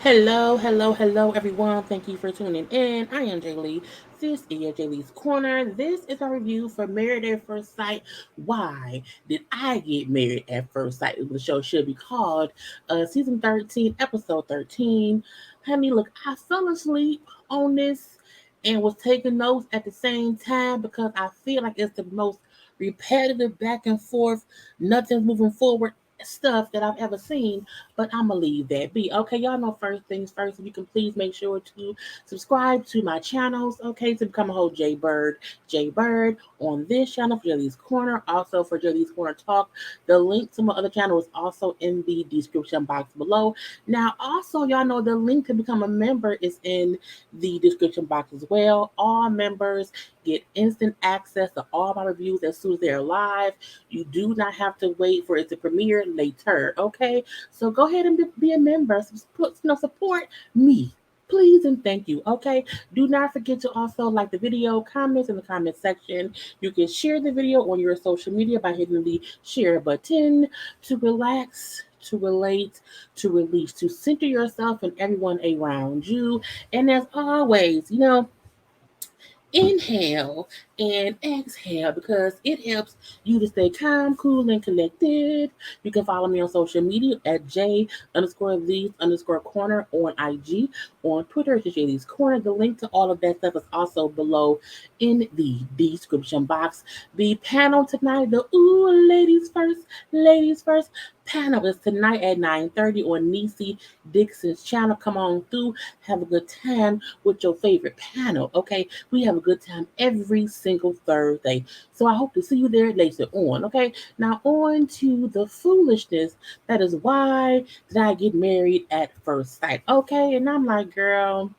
Hello, everyone. Thank you for tuning in. I am Jaylee. This is Jaylee's Corner. This is our review for Married at First Sight. Why did I get married at first sight? The show should be called Season 13, Episode 13. Honey, look, I fell asleep on this and was taking notes at the same time because I feel like it's the most repetitive back and forth, nothing's moving forward stuff that I've ever seen, but I'm gonna leave that be. Okay, y'all know first things first. If you can please make sure to subscribe to my channels, okay, to become a whole JayBird on this channel for Jaylee's Corner, also for Jaylee's Corner Talk. The link to my other channel is also in the description box below. Now, also, y'all know the link to become a member is in the description box as well. All members get instant access to all my reviews as soon as they're live. You do not have to wait for it to premiere later, okay? So go ahead and be a member. Support me. Please and thank you. Okay. Do not forget to also like the video, comments in the comment section. You can share the video on your social media by hitting the share button to relax, to relate, to release, to center yourself and everyone around you. And as always, inhale and exhale because it helps you to stay calm, cool, and collected. You can follow me on social media at J_Lees_Corner on IG. On Twitter, it's Jaylee's Corner. The link to all of that stuff is also below in the description box. The panel tonight, the ladies first panel is tonight at 9:30 on Niecy Dixon's channel. Come on through, have a good time with your favorite panel, okay? We have a good time every single Thursday. So I hope to see you there later on, okay? Now on to the foolishness. That is why did I get married at first sight, okay? And I'm like, girl,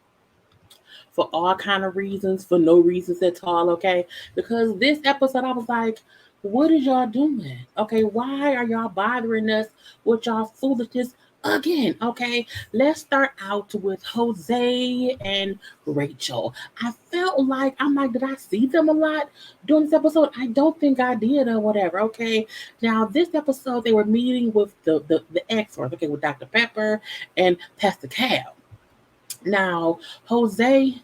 for all kind of reasons, for no reasons at all, okay? Because this episode, I was like, what is y'all doing? Okay, why are y'all bothering us with y'all foolishness again? Okay, let's start out with Jose and Rachel. I felt like, I'm like, did I see them a lot during this episode? I don't think I did or whatever. Okay, now this episode, they were meeting with the experts, okay, with Dr. Pepper and Pastor Cal. Now, Jose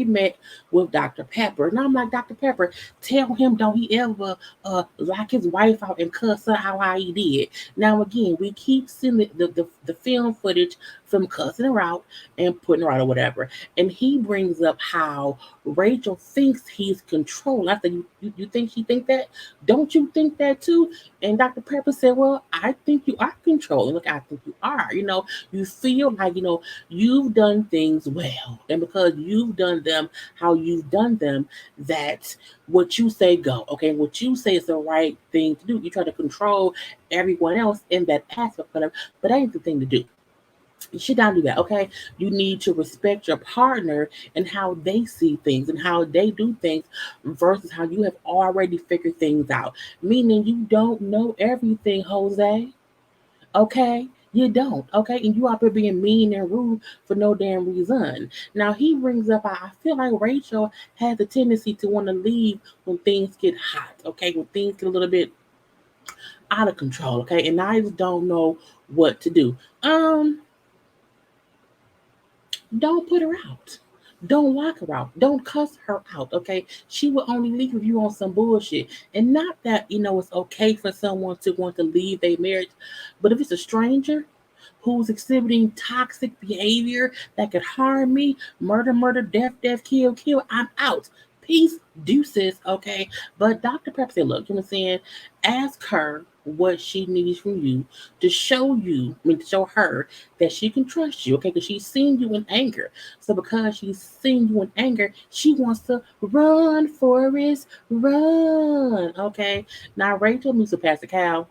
met with Dr. Pepper. And I'm like, Dr. Pepper, tell him don't he ever lock his wife out and cuss her out how he did. Now, again, we keep seeing the film footage from cussing her out and putting her out or whatever. And he brings up how Rachel thinks he's controlling. I said, you think she think that? Don't you think that too? And Dr. Pepper said, well, I think you are controlling. Look, I think you are. You feel like, you've done things well. And because you've done them how you've done them, that what you say go. Okay, what you say is the right thing to do. You try to control everyone else in that aspect, but that ain't the thing to do. You should not do that, okay? You need to respect your partner and how they see things and how they do things versus how you have already figured things out. Meaning you don't know everything, Jose. Okay? You don't, okay? And you out there being mean and rude for no damn reason. Now he brings up, I feel like Rachel has a tendency to want to leave when things get hot, okay? When things get a little bit out of control, okay? And I just don't know what to do. Don't put her out. Don't lock her out. Don't cuss her out, okay? She will only leave if you on some bullshit. And not that, it's okay for someone to want to leave a marriage, but if it's a stranger who's exhibiting toxic behavior that could harm me, murder, death, kill, I'm out. Peace, deuces, okay? But Dr. Pepper said, look, you know what I'm saying? Ask her what she needs from you to show to show her that she can trust you, okay? Because she's seen you in anger. So because she's seen you in anger, she wants to run, Forrest, run, okay? Now, Rachel meets with Pastor Cal.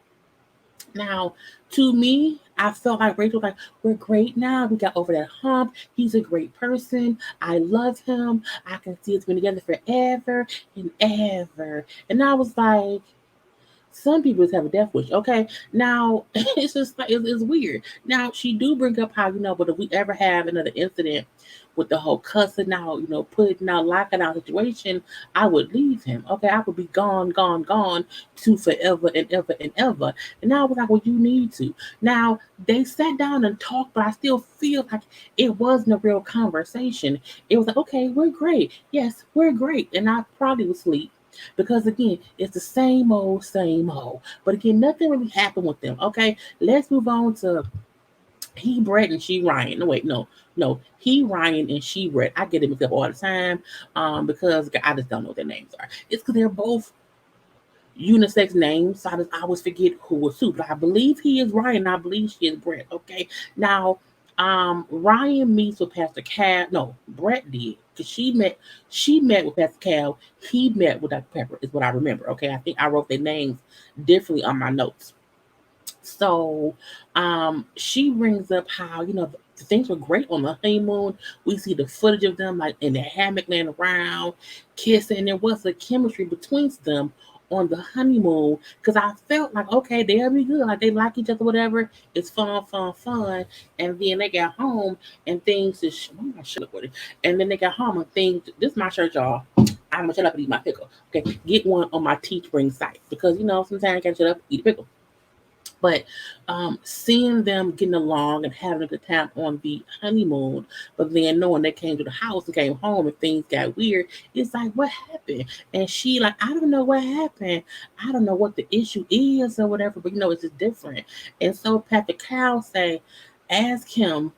Now, to me, I felt like Rachel was like, we're great now. We got over that hump. He's a great person. I love him. I can see us been together forever and ever. And I was like, Some people just have a death wish. Okay, now it's just like it's weird. Now she do bring up how but if we ever have another incident with the whole cussing out, putting out, locking out situation, I would leave him. Okay, I would be gone, gone, gone to forever and ever and ever. And now I was like, well, you need to. Now they sat down and talked, but I still feel like it wasn't a real conversation. It was like, okay, we're great. Yes, we're great. And I probably would sleep because again, it's the same old, same old. But again, nothing really happened with them. Okay, let's move on to he Brett and she Ryan. No, wait, no, he Ryan and she Brett. I get it mixed up all the time, because I just don't know what their names are. It's because they're both unisex names, so I always forget who was who. But I believe he is Ryan. I believe she is Brett. Okay, now, Ryan meets with Pastor Cal. No, Brett did because she met with Pastor Cal. He met with Dr. Pepper. Is what I remember. Okay, I think I wrote their names differently on my notes. So, she brings up how things were great on the honeymoon. We see the footage of them like in the hammock laying around, kissing. There was a chemistry between them on the honeymoon because I felt like okay, they'll be good, like they like each other, whatever. It's fun, fun, fun. And then they got home and things just. I'm not sure what it. And then they got home and things. This is my shirt, y'all. I'm gonna shut up and eat my pickle. Okay, get one on my Teespring site because sometimes I can shut up, eat a pickle. But seeing them getting along and having a good time on the honeymoon, but then knowing they came to the house and came home and things got weird, it's like, what happened? And she like, I don't know what happened. I don't know what the issue is or whatever, but it's just different. And so Patrick Cow say, ask him,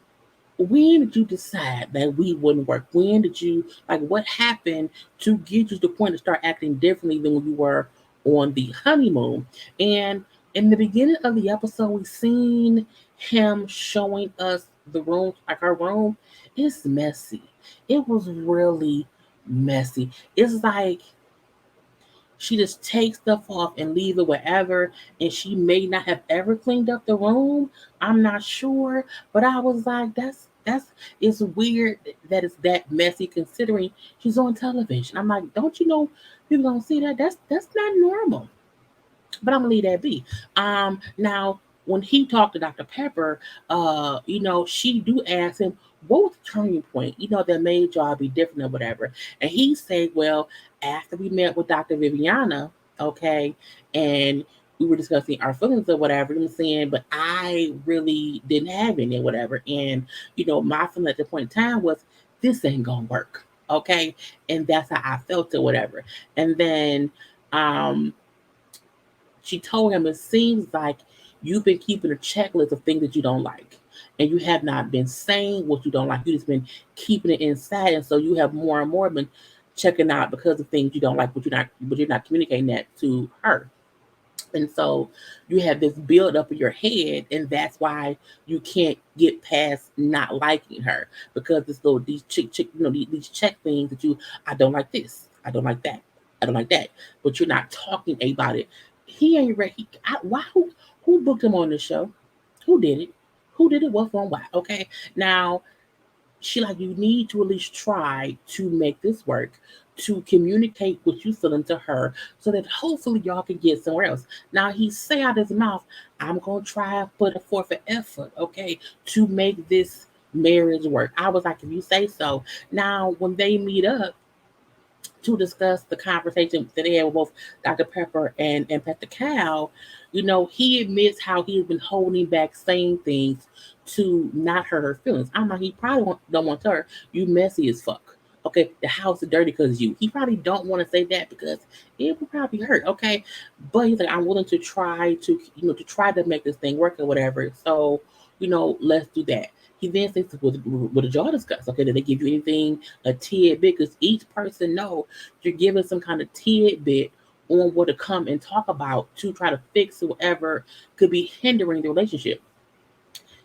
when did you decide that we wouldn't work? When did you like what happened to get you to the point to start acting differently than when you were on the honeymoon? And in the beginning of the episode, we seen him showing us the room, like our room. It's messy. It was really messy. It's like she just takes stuff off and leave it wherever, and she may not have ever cleaned up the room. I'm not sure, but I was like, that's it's weird that it's that messy considering she's on television. I'm like, don't you know people don't see that? That's not normal. But I'm gonna leave that be. Now when he talked to Dr. Pepper, she do ask him what was the turning point, that made y'all be different or whatever. And he said, well, after we met with Dr. Viviana, okay, and we were discussing our feelings or whatever, I'm saying, but I really didn't have any or whatever. And, my feeling at the point in time was this ain't gonna work. Okay. And that's how I felt or whatever. And then um she told him, it seems like you've been keeping a checklist of things that you don't like. And you have not been saying what you don't like. You just been keeping it inside. And so you have more and more been checking out because of things you don't like, but you're not communicating that to her. And so you have this build up in your head, and that's why you can't get past not liking her because this little these check things that you I don't like this, I don't like that, I don't like that, but you're not talking about it. He ain't ready. Why? Who booked him on the show? Who did it? Who did it? What for? Why? Okay. Now she like you need to at least try to make this work to communicate what you feeling to her so that hopefully y'all can get somewhere else. Now he say out his mouth, I'm gonna try and put forth an effort, okay, to make this marriage work. I was like, if you say so. Now when they meet up to discuss the conversation that they had with both Dr. Pepper and Pastor Cal, he admits how he's been holding back saying things to not hurt her feelings. I'm like, he probably don't want to tell her, you messy as fuck. Okay, the house is dirty because you. He probably don't want to say that because it would probably hurt. Okay, but he's like, I'm willing to try to make this thing work or whatever. So, let's do that. He then says, what did y'all discuss? Okay, did they give you anything, a tidbit? Because each person know you're giving some kind of tidbit on what to come and talk about to try to fix whatever could be hindering the relationship.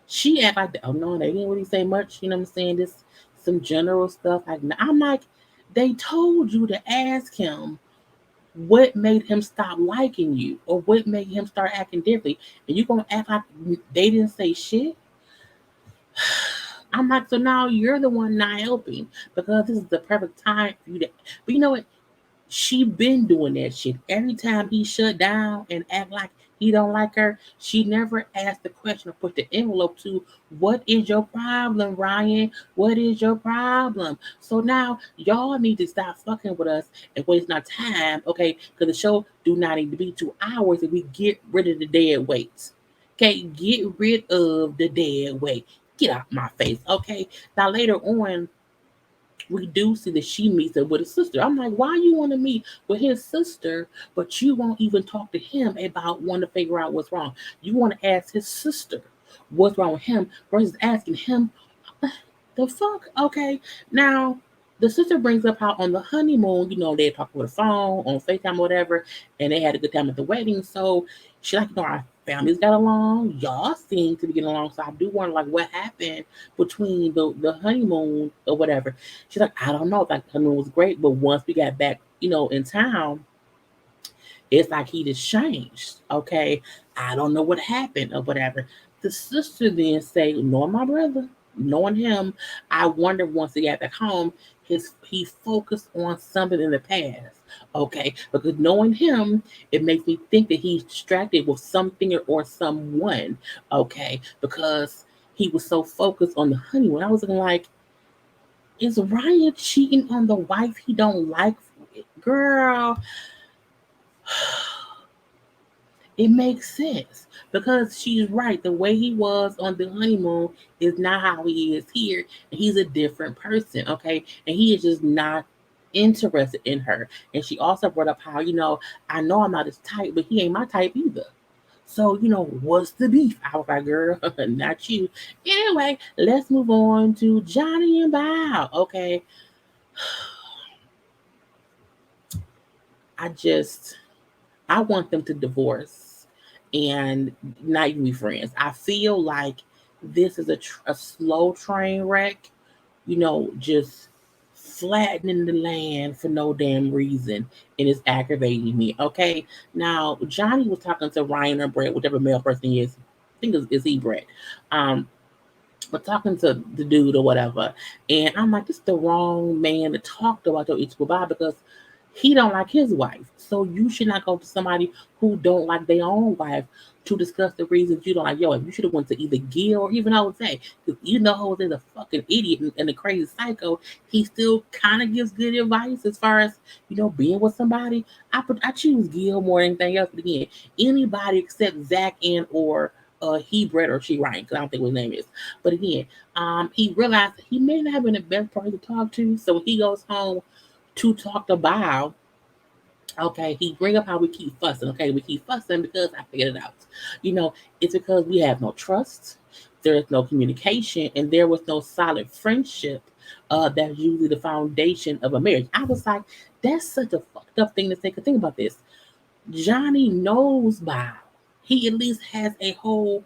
She act like, oh no, they didn't really say much. You know what I'm saying? This some general stuff. Like I'm like, they told you to ask him what made him stop liking you or what made him start acting differently, and you gonna act like they didn't say shit. I'm like, so now you're the one not helping because this is the perfect time for you to. But you know what? She been doing that shit. Every time he shut down and act like he don't like her, she never asked the question or put the envelope to, what is your problem, Ryan? What is your problem? So now y'all need to stop fucking with us and wasting our time, okay? Because the show do not need to be 2 hours if we get rid of the dead weight. Okay, get rid of the dead weight. Get out my face, okay? Now later on, we do see that she meets up with his sister. I'm like, why you want to meet with his sister, but you won't even talk to him about wanting to figure out what's wrong? You want to ask his sister what's wrong with him versus asking him the fuck? Okay. Now, the sister brings up how on the honeymoon, they talk over the phone, on FaceTime, or whatever, and they had a good time at the wedding. So she like, our families got along. Y'all seem to be getting along. So I do wonder, like, what happened between the honeymoon or whatever. She's like, I don't know. Like, the honeymoon was great, but once we got back, in town, it's like he just changed. Okay. I don't know what happened or whatever. The sister then say, knowing my brother, knowing him, I wonder once he got back home, he focused on something in the past. Okay. Because knowing him, it makes me think that he's distracted with something or someone. Okay. Because he was so focused on the honeymoon. I was looking like, is Ryan cheating on the wife he don't like? Girl, it makes sense because she's right. The way he was on the honeymoon is not how he is here, and he's a different person, okay? And he is just not interested in her. And she also brought up how, I know I'm not his type, but he ain't my type either. So, what's the beef? I was like, girl, not you. Anyway, let's move on to Johnny and Bow. Okay. I just I want them to divorce and not even be friends. I feel like this is a slow train wreck, just flattening the land for no damn reason. And it's aggravating me. Okay. Now, Johnny was talking to Ryan or Brett, whichever male person he is. I think it's he, Brett. Um, but talking to the dude or whatever. And I'm like, this is the wrong man to talk to about your Ichigo because he don't like his wife. So you should not go to somebody who don't like their own wife to discuss the reasons you don't like your wife. You should have went to either Gil or even Jose. Because Jose's a fucking idiot and a crazy psycho. He still kind of gives good advice as far as, being with somebody. I choose Gil more than anything else. But again, anybody except Zach and or he Brett or she Ryan, because I don't think what his name is. But again, he realized he may not have been the best person to talk to, so he goes home to talk to Bow. Okay, he bring up how we keep fussing. Okay, we keep fussing because I figured it out. It's because we have no trust, there is no communication, and there was no solid friendship. That's usually the foundation of a marriage. I was like, that's such a fucked up thing to say. Cause think about this. Johnny knows Bob. He at least has a whole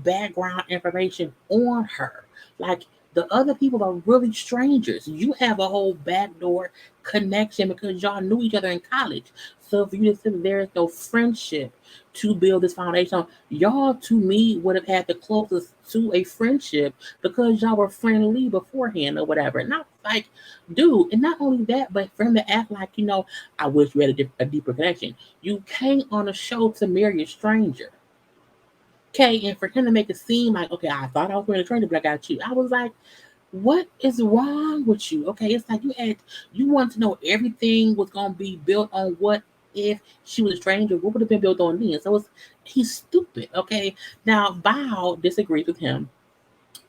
background information on her. Like the other people are really strangers. You have a whole backdoor connection because y'all knew each other in college. So if you just said there is no friendship to build this foundation on, y'all to me would have had the closest to a friendship because y'all were friendly beforehand or whatever. Not like, dude, and not only that, but for him to act like, I wish we had a deeper connection. You came on a show to marry a stranger. Okay, and for him to make it seem like, okay, I thought I was marrying a stranger, but I got you. I was like, what is wrong with you? Okay, it's like you wanted to know everything was gonna be built on what if she was a stranger, what would have been built on then? So he's stupid. Okay. Now Bao disagrees with him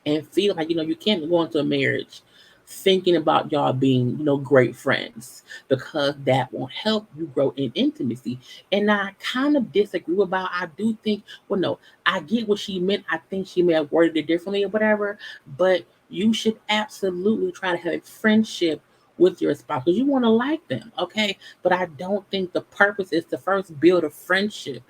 and feel like you can't go into a marriage thinking about y'all being great friends because that won't help you grow in intimacy. And I kind of disagree about. I do think, well, no, I get what she meant. I think she may have worded it differently or whatever, but you should absolutely try to have a friendship with your spouse because you want to like them, okay? But I don't think the purpose is to first build a friendship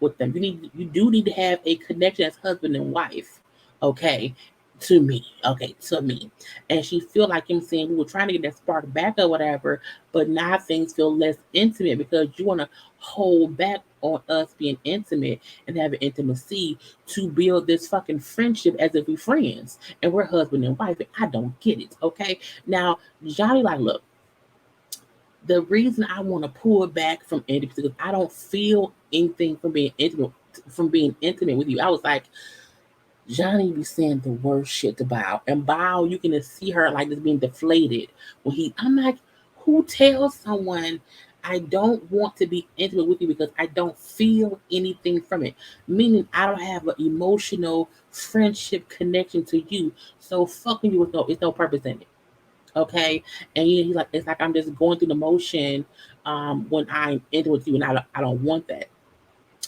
with them. You do need to have a connection as husband and wife, okay? To me, okay, to me. And she feel like him saying we were trying to get that spark back or whatever, but now things feel less intimate because you want to hold back on us being intimate and having intimacy to build this fucking friendship as if we're friends and we're husband and wife. And I don't get it, okay? Now, Johnny, like, look, The reason I want to pull back from intimacy because I don't feel anything from being intimate with you. I was like, Johnny be saying the worst shit to Bao. And Bao, you can just see her like just being deflated when I'm like, who tells someone I don't want to be intimate with you because I don't feel anything from it? Meaning I don't have an emotional friendship connection to you. So fucking you with it's no purpose in it. Okay. And he's like, it's like I'm just going through the motion when I'm intimate with you and I don't want that.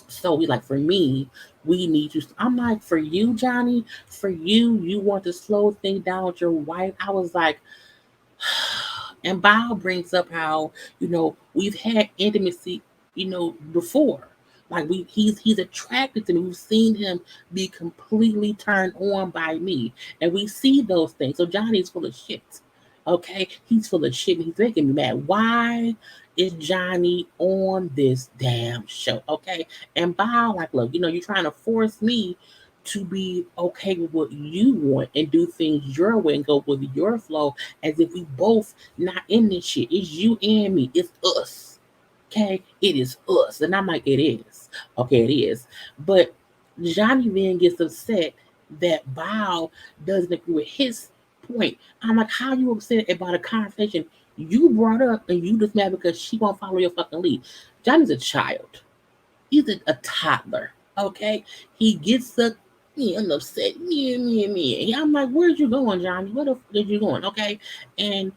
So we like, for me, we need you. I'm like, for you, Johnny, for you, you want to slow things down with your wife. I was like, and Bao brings up how, we've had intimacy, before. Like he's attracted to me. We've seen him be completely turned on by me. And we see those things. So Johnny's full of shit. Okay? He's full of shit and he's making me mad. Why is Johnny on this damn show? Okay. And Bao, like, look, you're trying to force me to be okay with what you want and do things your way and go with your flow as if we both not in this shit. It's you and me. It's us. Okay? It is us. And I'm like, it is. Okay, it is. But Johnny then gets upset that Bao doesn't agree with his point. I'm like, how you upset about a conversation you brought up and you just mad because she won't follow your fucking lead? Johnny's a child. He's a toddler. Okay? He gets up and upset. Me. I'm like, where'd you going, Johnny? Where the fuck are you going? Okay? And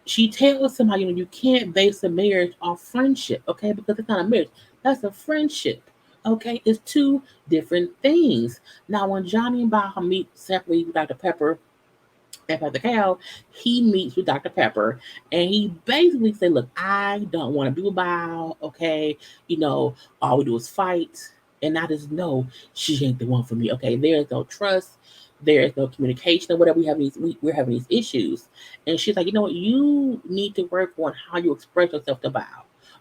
she tells somebody, you can't base a marriage off friendship, okay? Because it's not a marriage. That's a friendship. Okay? It's two different things. Now, when Johnny and Baha meet separately with Dr. Pepper and Pastor Cal, he meets with Dr. Pepper and he basically said, look, I don't want to be with Bao, okay? All we do is fight. And I just know she ain't the one for me. Okay. There's no trust. There's no communication or whatever. We're having these issues. And she's like, you know what? You need to work on how you express yourself to Bao.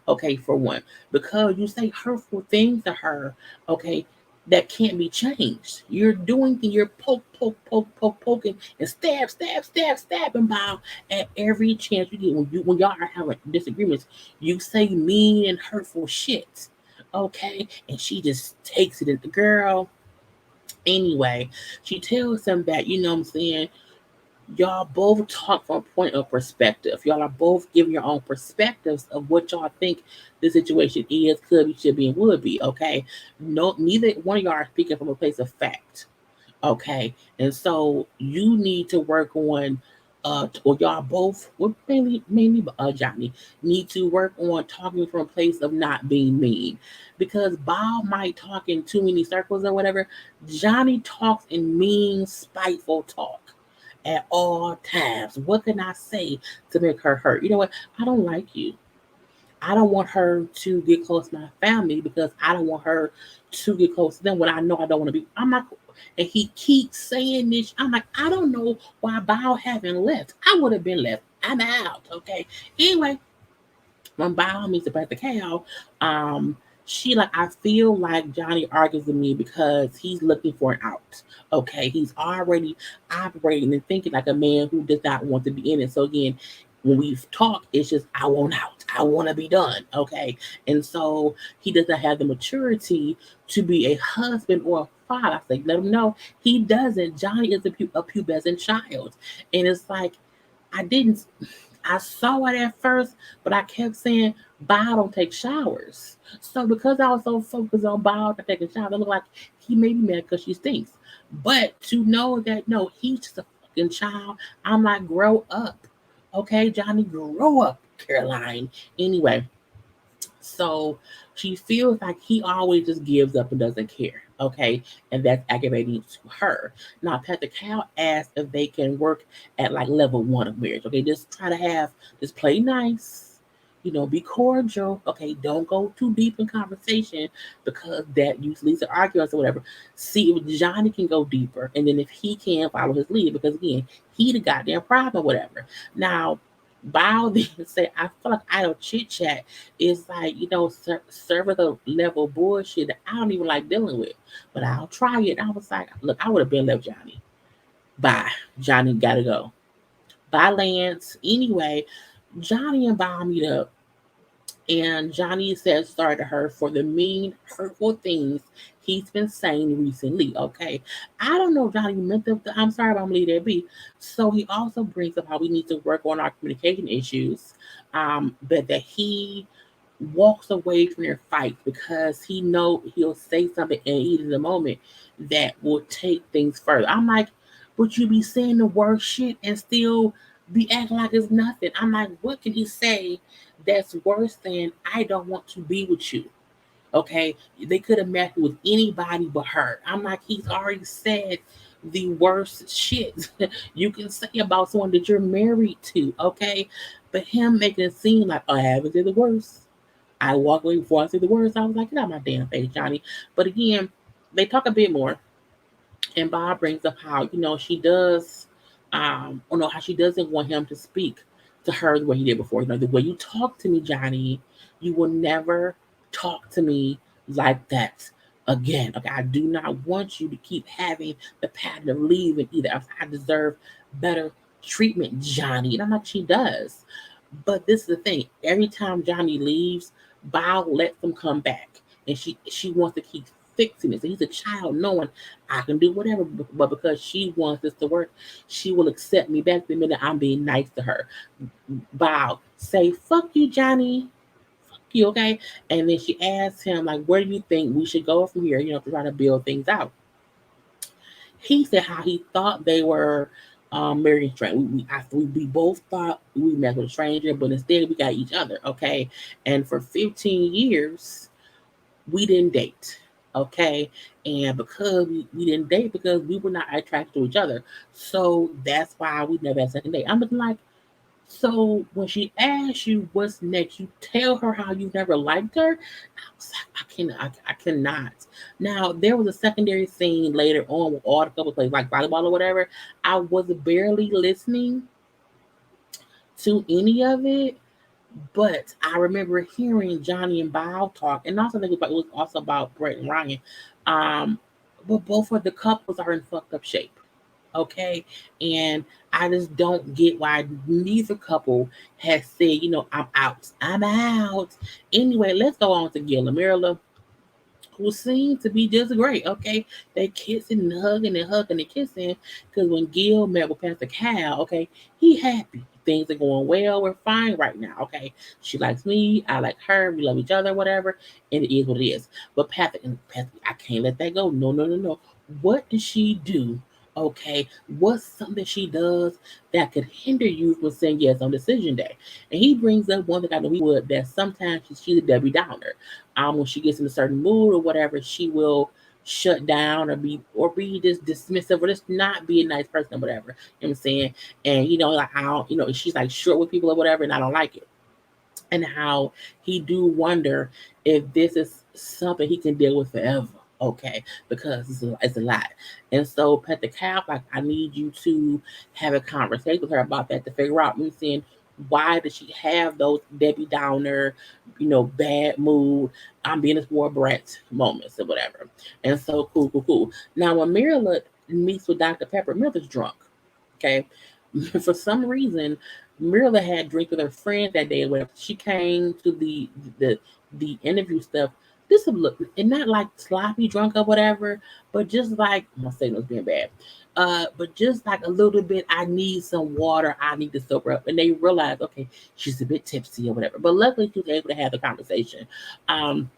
Okay, for one. Because you say hurtful things to her, okay, that can't be changed. You're doing things, you're poking, and stab, and bow at every chance you get. When y'all are having disagreements, you say mean and hurtful shit. Okay, and she just takes it. The girl, anyway, she tells him that what I'm saying. Y'all both talk from a point of perspective. Y'all are both giving your own perspectives of what y'all think the situation is, could be, should be, and would be. Okay, no, neither one of y'all are speaking from a place of fact. Okay, and so you need to work on, or y'all both, well, mainly, Johnny, need to work on talking from a place of not being mean, because Bob might talk in too many circles or whatever. Johnny talks in mean, spiteful talk at all times. What can I say to make her hurt? You know what? I don't like you. I don't want her to get close to my family because I don't want her to get close to them when I know I don't want to be. I'm not. And he keeps saying this. I'm like, I don't know why Bao haven't left. I would have been left. I'm out. Okay. Anyway, when Bao meets the Pastor Cal, she like, I feel like Johnny argues with me because he's looking for an out. Okay, he's already operating and thinking like a man who does not want to be in it. So again, when we talk, it's just I want out. I want to be done. Okay, and so he doesn't have the maturity to be a husband or a father. I say, let him know he doesn't. Johnny is a pubescent child, and it's like I didn't. I saw it at first, but I kept saying, Bob don't take showers. So because I was so focused on Bob not taking showers, it looked like he made me mad because she stinks. But to know that no, he's just a fucking child. I'm like, grow up. Okay, Johnny, grow up, Caroline. Anyway, so she feels like he always just gives up and doesn't care. Okay, and that's aggravating to her. Now, Pastor Cal asked if they can work at like level one of marriage. Okay, just try to just play nice. Be cordial. Okay, don't go too deep in conversation because that usually leads to arguments or whatever. See if Johnny can go deeper, and then if he can follow his lead, because again, he the goddamn problem or whatever. Now, Bow then say, I feel like idle chit chat is like, service level bullshit that I don't even like dealing with. But I'll try it. I was like, look, I would have been left Johnny. Bye. Johnny gotta go. Bye, Lance. Anyway, Johnny and Bob meet up And Johnny says sorry to her for the mean, hurtful things he's been saying recently. Okay. I don't know if Johnny meant to, I'm sorry, but I'm gonna leave that be. So he also brings up how we need to work on our communication issues. But that he walks away from their fight because he know he'll say something in heat of the moment that will take things further. I'm like, would you be saying the worst shit and still be acting like it's nothing? I'm like, what can he say that's worse than I don't want to be with you? Okay, they could have met with anybody but her. I'm like, he's already said the worst shit you can say about someone that you're married to. Okay, but him making it seem like, oh, I haven't said the worst. I walk away before I say the words. I was like, get out my damn face, Johnny. But again, they talk a bit more, and Bob brings up how she does, or no, how she doesn't want him to speak to her the way he did before. The way you talk to me, Johnny, you will never talk to me like that again. Okay, I do not want you to keep having the pattern of leaving either. I deserve better treatment, Johnny. And I'm like, she does. But this is the thing. Every time Johnny leaves, Bao lets him come back. And she wants to keep fixing it. So he's a child knowing I can do whatever, but because she wants this to work, she will accept me back the minute I'm being nice to her. Bao, say, fuck you, Johnny. Fuck you, okay? And then she asks him, like, where do you think we should go from here, to try to build things out? He said how he thought they were marrying strangers. We both thought we met with a stranger, but instead we got each other, okay? And for 15 years, we didn't date, okay? And because we didn't date, because we were not attracted to each other. So that's why we never had a second date. I'm looking like, so when she asks you what's next, you tell her how you never liked her. I was like, I cannot. Now there was a secondary scene later on with all the couple plays like volleyball or whatever. I was barely listening to any of it, but I remember hearing Johnny and Bao talk, and also think about it was also about Brett and Ryan. Um, but both of the couples are in fucked up shape. Okay, and I just don't get why neither couple has said, I'm out. I'm out. Anyway, let's go on to Gil and Myrla, who seem to be just great. Okay, they kissing and hugging and hugging and kissing. Because when Gil met with Pastor Cal, okay, he happy. Things are going well. We're fine right now. Okay, she likes me. I like her. We love each other. Whatever, and it is what it is. But Pastor, I can't let that go. No, no, no, no. What did she do? Okay, what's something she does that could hinder you from saying yes on decision day? And he brings up one thing I know he would, that sometimes she's a Debbie Downer. When she gets in a certain mood or whatever, she will shut down or be just dismissive or just not be a nice person or whatever. You know what I'm saying? And like I don't, she's like short with people or whatever, and I don't like it. And how he do wonder if this is something he can deal with forever. Okay, because it's a lot. And so Pet the Cow, like, I need you to have a conversation with her about that to figure out, you know, saying, why does she have those Debbie Downer, bad mood, I'm being a spoiled brat moments or whatever. And so cool, cool, cool. Now when Mirla meets with Dr. Pepper, Mirla's drunk. Okay. For some reason, Mirla had drink with her friend that day or whatever. She came to the the interview stuff. This would look, and not like sloppy drunk or whatever, but just like my signal's being bad. But just like a little bit, I need some water, I need to sober up. And they realized, okay, she's a bit tipsy or whatever. But luckily she was able to have the conversation. Um,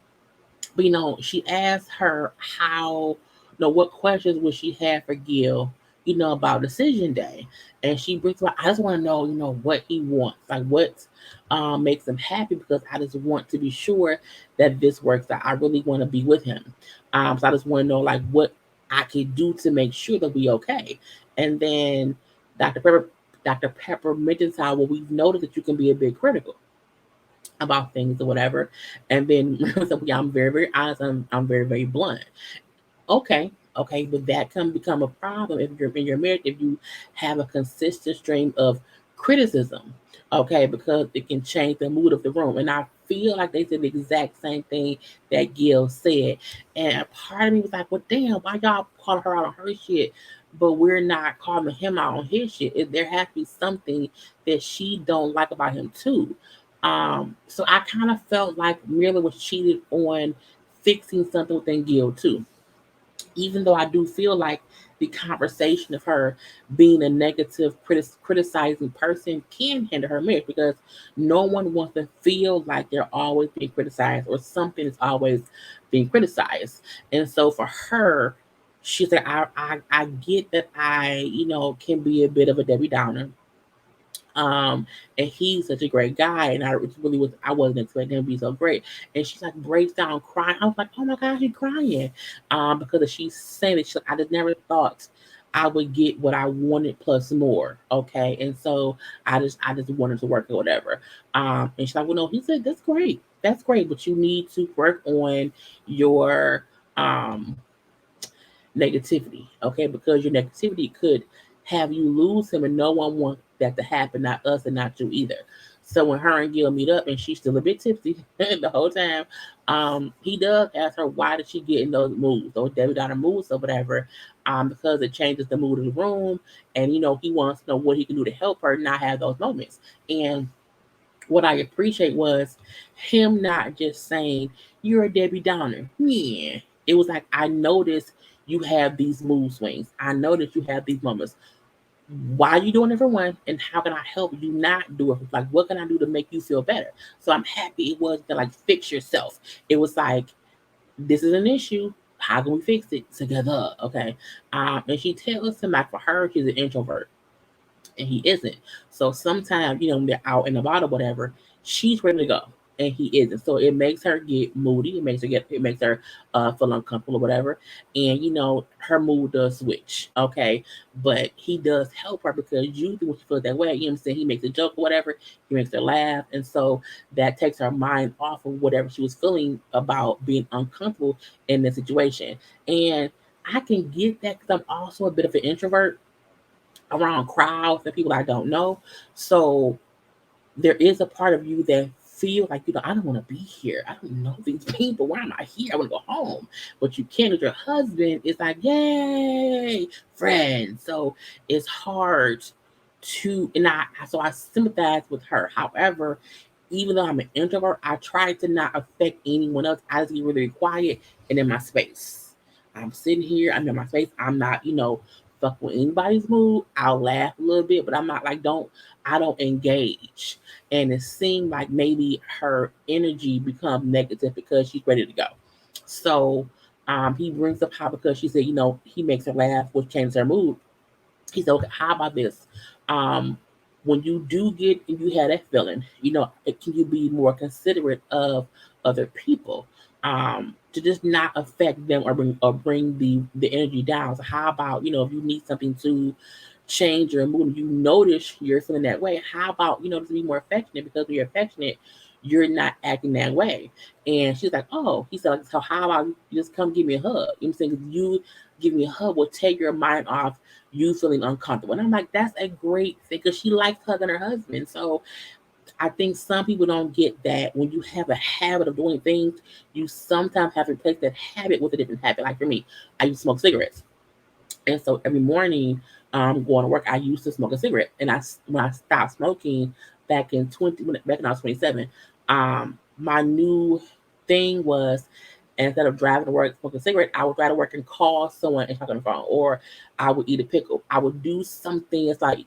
but she asked her how, what questions would she have for Gil, about decision day. And she brings up, I just want to know, what he wants, like what makes him happy, because I just want to be sure that this works out. I really want to be with him. So I just want to know like what I could do to make sure that we okay. And then Dr. Pepper Dr. Pepper mentions how, well, we've noticed that you can be a bit critical about things or whatever. And then so, yeah, I'm very, very honest. I'm very, very blunt. Okay, okay, but that can become a problem if you're in your marriage, if you have a consistent stream of criticism. Okay, because it can change the mood of the room. And I feel like they said the exact same thing that Gil said. And a part of me was like, well, damn, why y'all calling her out on her shit? But we're not calling him out on his shit. There has to be something that she don't like about him too. So I kind of felt like Myrla was cheated on fixing something within Gil too, even though I do feel like the conversation of her being a negative criticizing person can hinder her marriage, because no one wants to feel like they're always being criticized or something is always being criticized. And so for her, she's like, I get that I, can be a bit of a Debbie Downer, um, and he's such a great guy, and I wasn't expecting him to be so great. And she's like breaks down crying. I was like, oh my gosh, she's crying, because she's saying that she's like, I just never thought I would get what I wanted plus more. Okay, and so I just wanted to work or whatever. And she's like, well, no, he said that's great, but you need to work on your um negativity, okay? Because your negativity could have you lose him, and no one wants that to happen, not us and not you either. So when her and Gil meet up, and she's still a bit tipsy the whole time, he does ask her why did she get in those moods, those Debbie Downer moods or whatever, because it changes the mood of the room, and he wants to know what he can do to help her not have those moments. And what I appreciate was him not just saying, you're a Debbie Downer. Yeah. It was like, I noticed you have these mood swings. I noticed you have these moments. Why are you doing it for one? And how can I help you not do it? Like, what can I do to make you feel better? So I'm happy it wasn't like fix yourself. It was like, this is an issue. How can we fix it together? Okay. And she tells him, like, for her, she's an introvert and he isn't. So sometimes, when they're out and about or whatever, she's ready to go and he isn't. So it makes her get moody. It makes her feel uncomfortable or whatever. And her mood does switch. Okay. But he does help her, because usually when she feels that way, I'm saying, he makes a joke or whatever, he makes her laugh. And so that takes her mind off of whatever she was feeling about being uncomfortable in the situation. And I can get that because I'm also a bit of an introvert around crowds and people I don't know. So there is a part of you that feel like, I don't want to be here. I don't know these people. Why am I here? I want to go home. But you can't, with your husband. It's like, yay, friends. So it's hard so I sympathize with her. However, even though I'm an introvert, I try to not affect anyone else. I just get really quiet and in my space. I'm sitting here, I'm in my space. I'm not, fuck with anybody's mood. I'll laugh a little bit, but I'm not like, I don't engage. And it seemed like maybe her energy becomes negative because she's ready to go. So he brings up how, because she said, he makes her laugh, which changes her mood. He said, okay, how about this? Um, when you do get and you have that feeling, can you be more considerate of other people? To just not affect them, or bring the energy down. So how about, if you need something to change your mood, you notice you're feeling that way, how about, to be more affectionate, because when you're affectionate, you're not acting that way. And she's like, oh, he said, like, so how about you just come give me a hug? I'm saying, 'cause you give me a hug will take your mind off you feeling uncomfortable. And I'm like, that's a great thing, because she likes hugging her husband. So I think some people don't get that when you have a habit of doing things, you sometimes have to replace that habit with a different habit. Like for me, I used to smoke cigarettes. And so every morning, going to work, I used to smoke a cigarette. And when I stopped smoking back when I was 27, my new thing was, instead of driving to work smoking a cigarette, I would drive to work and call someone and talk on the phone, or I would eat a pickle. I would do something. It's like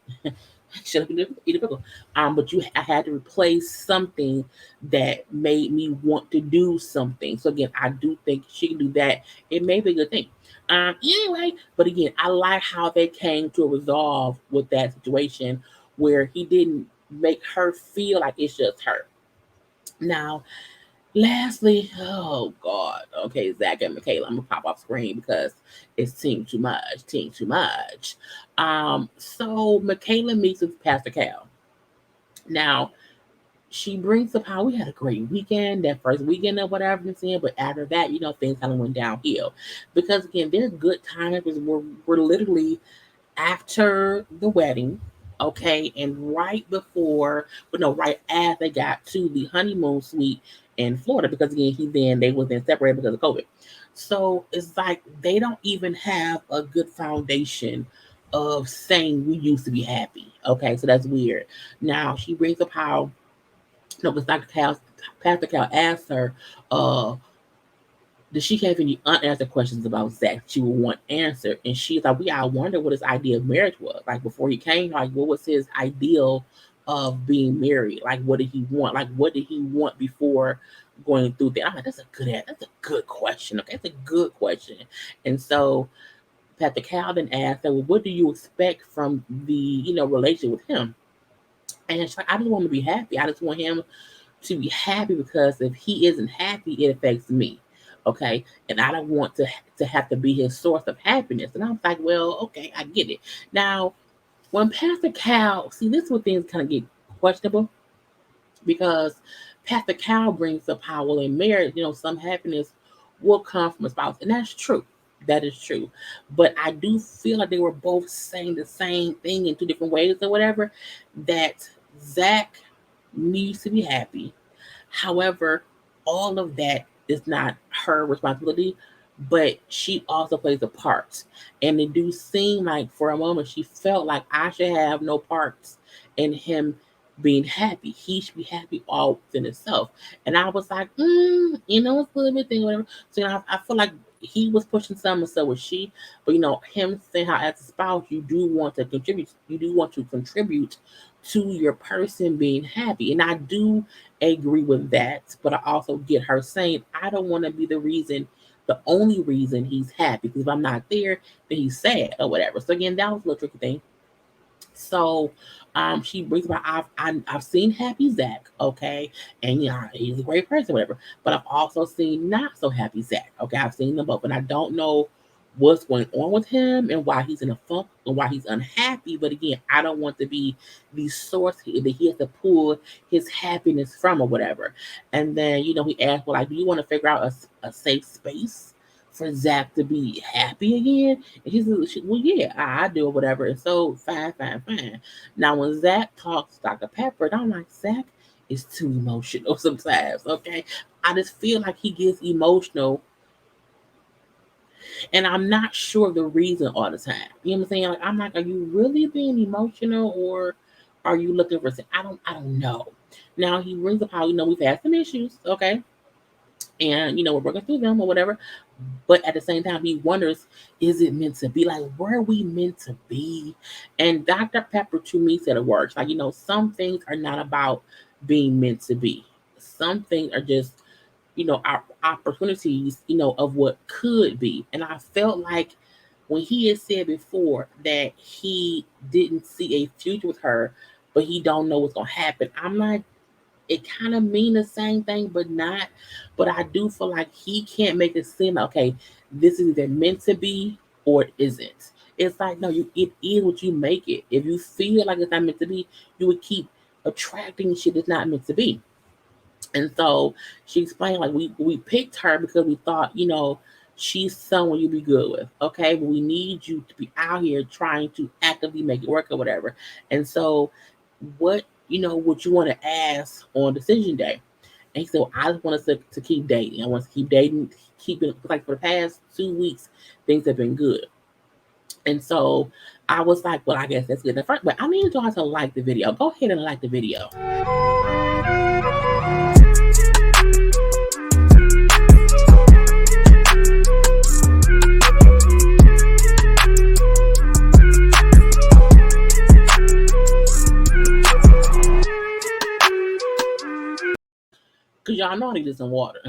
should have eat a pickle. I had to replace something that made me want to do something. So again, I do think she can do that. It may be a good thing. Anyway, but again, I like how they came to a resolve with that situation, where he didn't make her feel like it's just her. Now, lastly, oh God, okay, Zach and Michaela, I'm gonna pop off screen because it's team too much. So Michaela meets with Pastor Cal. Now, she brings up how we had a great weekend, that first weekend or whatever I'm saying, but after that, things kind of went downhill. Because again, there's good times because we're literally after the wedding, okay, and right before, but no, right as they got to the honeymoon suite in Florida, because again, they was then separated because of COVID. So it's like they don't even have a good foundation of saying we used to be happy. Okay, so that's weird. Now she brings up how No, because Pastor Cal asked her, uh, does she have any unanswered questions about Zach she would want answered? And she's like, I wonder what his idea of marriage was. Like before he came, like what was his ideal of being married? Like what did he want? Like what did he want before going through that? I'm like, that's a good question. Okay, that's a good question. And so Pastor Calvin asked her, well, what do you expect from the, relationship with him? And she's like, I just want him to be happy. I just want him to be happy because if he isn't happy, it affects me. Okay. And I don't want to have to be his source of happiness. And I was like, well, okay, I get it. Now, when Pastor Cal, see, this is where things kind of get questionable because Pastor Cal brings up how, well, in marriage, some happiness will come from a spouse. And that's true. That is true. But I do feel like they were both saying the same thing in two different ways or whatever, that Zach needs to be happy. However, all of that is not her responsibility, but she also plays a part. And it do seem like for a moment she felt like I should have no parts in him being happy. He should be happy all within himself. And I was like, it's a little bit thing, whatever. So I feel like he was pushing some and so was she. But him saying how as a spouse you do want to contribute, to your person being happy. And I do agree with that, but I also get her saying, I don't want to be the only reason he's happy, because if I'm not there, then he's sad or whatever. So again, that was a little tricky thing. So she brings about I've seen Happy Zach, okay, and he's a great person, whatever. But I've also seen not so happy Zach, okay. I've seen them both, and I don't know what's going on with him and why he's in a funk and why he's unhappy. But again, I don't want to be the source that he has to pull his happiness from or whatever. And then he asked, well, like, do you want to figure out a safe space for Zach to be happy again? And she said, well, yeah, I do or whatever. And so, fine, fine, fine. Now, when Zach talks to Dr. Pepper, I'm like, Zach is too emotional sometimes, okay? I just feel like he gets emotional, and I'm not sure the reason all the time. You know what I'm saying? Like, I'm like, are you really being emotional, or are you looking for something? I don't know. Now, he brings up how, we've had some issues, okay? And, we're working through them or whatever. But at the same time, he wonders, is it meant to be? Like, were we meant to be? And Dr. Pepper to me said it works. Like, some things are not about being meant to be. Some things are just, our opportunities, of what could be. And I felt like when he had said before that he didn't see a future with her, but he don't know what's gonna happen. I'm like, it kind of mean the same thing, but not. But I do feel like he can't make it seem like, okay, this is either meant to be or it isn't. It's like, no, it is what you make it. If you feel like it's not meant to be, you would keep attracting shit that's not meant to be. And so she explained, like, we picked her because we thought, she's someone you'd be good with. Okay, but we need you to be out here trying to actively make it work or whatever. And so what would you want to ask on decision day? And he said, well, I just want us to keep dating. I want us to keep dating, keep it, like, for the past 2 weeks, things have been good. And so I was like, well, I guess that's good. But I need y'all to like the video. Go ahead and like the video. Because y'all know I need some water.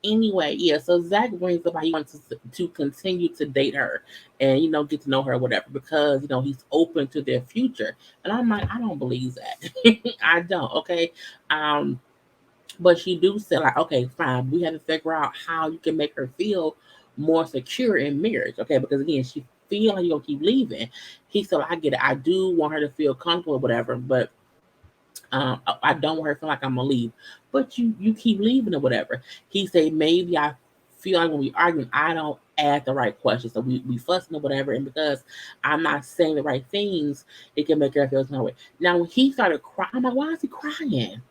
Anyway, yeah, so Zach brings up how he wants to continue to date her and, get to know her or whatever, because, he's open to their future. And I'm like, I don't believe that. I don't, okay? But she do say, like, okay, fine, we have to figure out how you can make her feel more secure in marriage, okay? Because again, she feel like you're gonna keep leaving. He said, I get it. I do want her to feel comfortable or whatever, but I don't want her to feel like I'm gonna leave, but you keep leaving or whatever. He said, maybe I feel like when we argue, I don't ask the right questions, so we fussing or whatever, and because I'm not saying the right things, it can make her feel some way. Now when he started crying, I'm like, why is he crying?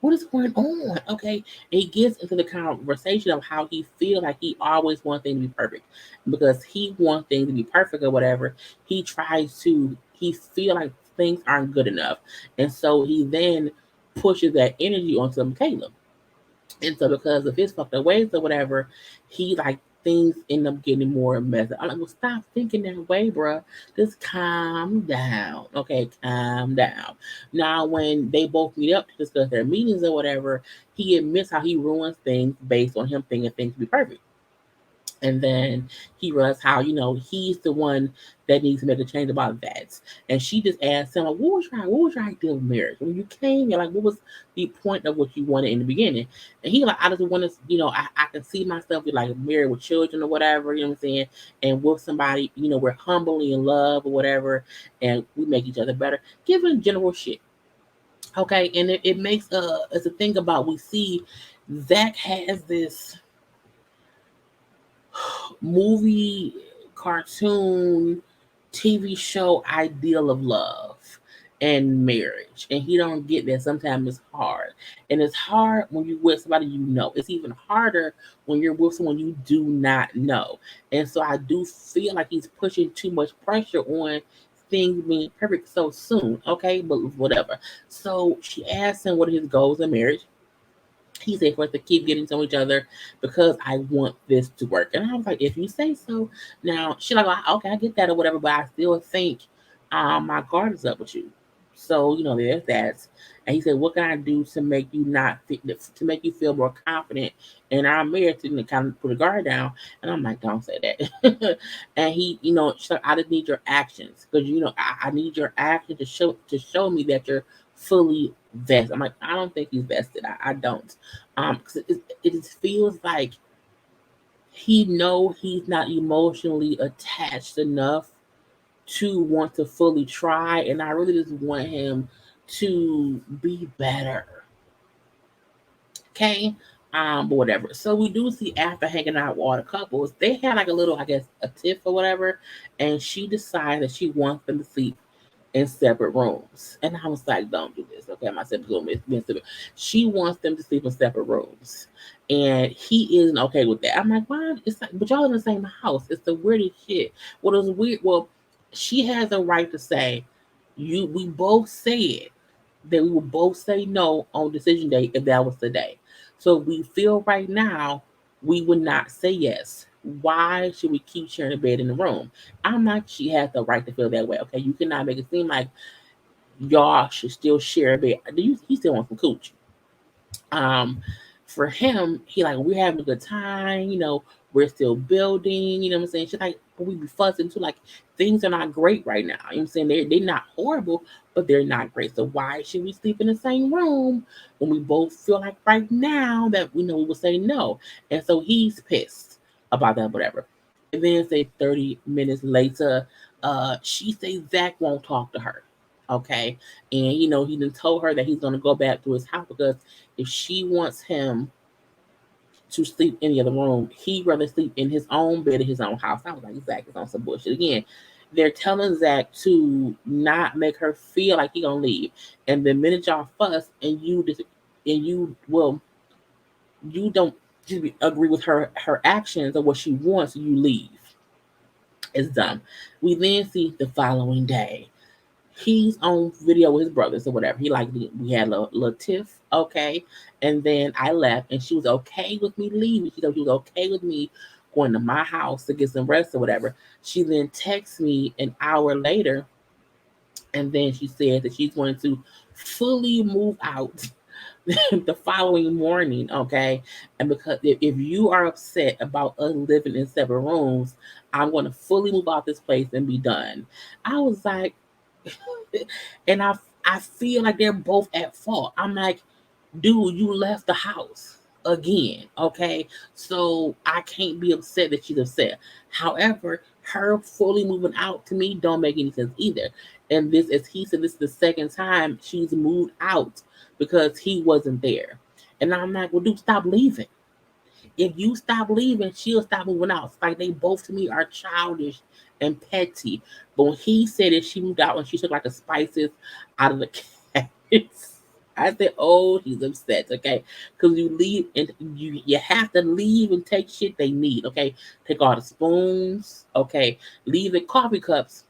What is going on? Okay, and he gets into the conversation of how he feel like he always wants things to be perfect, because he wants things to be perfect or whatever. He feel like things aren't good enough, and so he then pushes that energy onto Michaela. And so because of his fucked up ways or whatever, he like things end up getting more messy. I'm like, well, stop thinking that way, bruh. Just calm down. Okay, calm down. Now, when they both meet up to discuss their meetings or whatever, he admits how he ruins things based on him thinking things to be perfect. And then he realized how, he's the one that needs to make a change about that. And she just asked him, like, what was your ideal marriage? When you came here, like, what was the point of what you wanted in the beginning? And he like, I just want to, I can see myself be like married with children or whatever, you know what I'm saying? And with somebody, we're humbly in love or whatever, and we make each other better. Giving general shit. Okay. And it makes it's a thing about we see Zach has this movie, cartoon, TV show ideal of love and marriage, and he don't get that. Sometimes it's hard, and it's hard when you're with somebody you know. It's even harder when you're with someone you do not know. And so I do feel like he's pushing too much pressure on things being perfect so soon. Okay, but whatever. So she asked him what are his goals in marriage. He said for us to keep getting to know each other because I want this to work. And I was like, if you say so. Now she like, "Well, okay, I get that or whatever, but I still think my guard is up with you. So, there's that. And he said, what can I do to make you not to make you feel more confident in our marriage to kind of put a guard down? And I'm like, don't say that. And he, she's like, I just need your actions. Because I need your action to show me that you're fully vested. I'm like, I don't think he's vested. I don't. 'Cause it just feels like he know he's not emotionally attached enough to want to fully try, and I really just want him to be better. Okay. But whatever. So we do see after hanging out with all the couples, they had like a little, I guess, a tiff or whatever, and she decided that she wants them to sleep in separate rooms. And I was like, don't do this. Okay, my sister's gonna be separate. She wants them to sleep in separate rooms. And he isn't okay with that. I'm like, why? It's like, but y'all in the same house. It's the weirdest shit. Well, it was weird. Well, she has a right to say, we both said that we would both say no on decision day if that was the day. So we feel right now we would not say yes. Why should we keep sharing a bed in the room? I'm like, she has the right to feel that way. Okay, you cannot make it seem like y'all should still share a bed. He still wants some cooch. Um, for him, he like we're having a good time. We're still building. You know what I'm saying? She's like, but we be fussing too. Like things are not great right now. You know what I'm saying? They're not horrible, but they're not great. So why should we sleep in the same room when we both feel like right now that we know we will say no? And so he's pissed about that, whatever. And then say 30 minutes later, she says Zach won't talk to her. Okay. And he done told her that he's gonna go back to his house because if she wants him to sleep in the other room, he'd rather sleep in his own bed in his own house. I was like, Zach is on some bullshit again. They're telling Zach to not make her feel like he gonna leave. And the minute y'all fuss and you don't just agree with her actions or what she wants, you leave. It's dumb. We then see the following day he's on video with his brothers or whatever. He like we had a little tiff, okay, and then I left, and she was okay with me leaving. She said she was okay with me going to my house to get some rest or whatever. She then texts me an hour later, and then she said that she's going to fully move out the following morning, okay? And because if you are upset about us living in separate rooms, I'm going to fully move out this place and be done. I was like, and I feel like they're both at fault. I'm like, dude, you left the house again, okay? So I can't be upset that she's upset. However, her fully moving out to me don't make any sense either. And this, as he said, this is the second time she's moved out because he wasn't there. And I'm like, well, dude, stop leaving. If you stop leaving, she'll stop moving out. It's like they both to me are childish and petty. But when he said that she moved out and she took like the spices out of the cabinets, I said, "Oh, he's upset." Okay, because you leave and you have to leave and take shit they need. Okay, take all the spoons. Okay, leave the coffee cups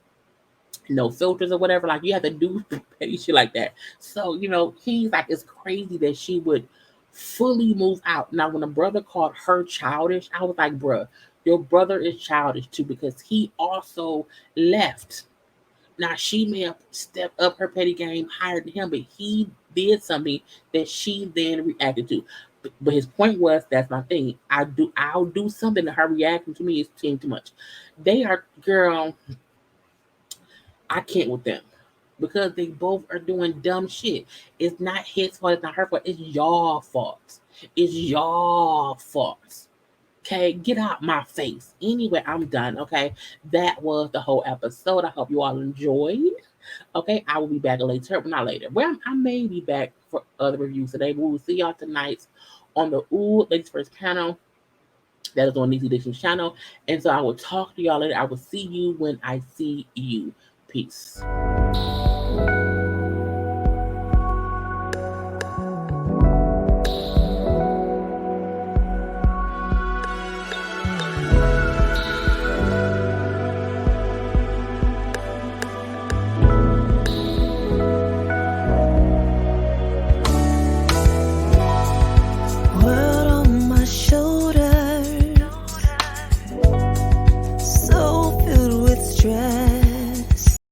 no filters or whatever. Like you have to do petty shit like that. So, he's like, it's crazy that she would fully move out. Now, when a brother called her childish, I was like, bruh, your brother is childish too, because he also left. Now she may have stepped up her petty game higher than him, but he did something that she then reacted to. But his point was, that's my thing. I'll do something that her reaction to me is too much. They are, girl, I can't with them because they both are doing dumb shit. It's not his fault. It's not her fault. It's y'all fault. It's y'all fault. Okay, get out my face. Anyway, I'm done. Okay, that was the whole episode. I hope you all enjoyed. Okay, I will be back later, but not later. Well, I may be back for other reviews today. But we will see y'all tonight on the Ooh Ladies First panel. That is on Niecy Dixon's channel. And so I will talk to y'all later. I will see you when I see you. Peace.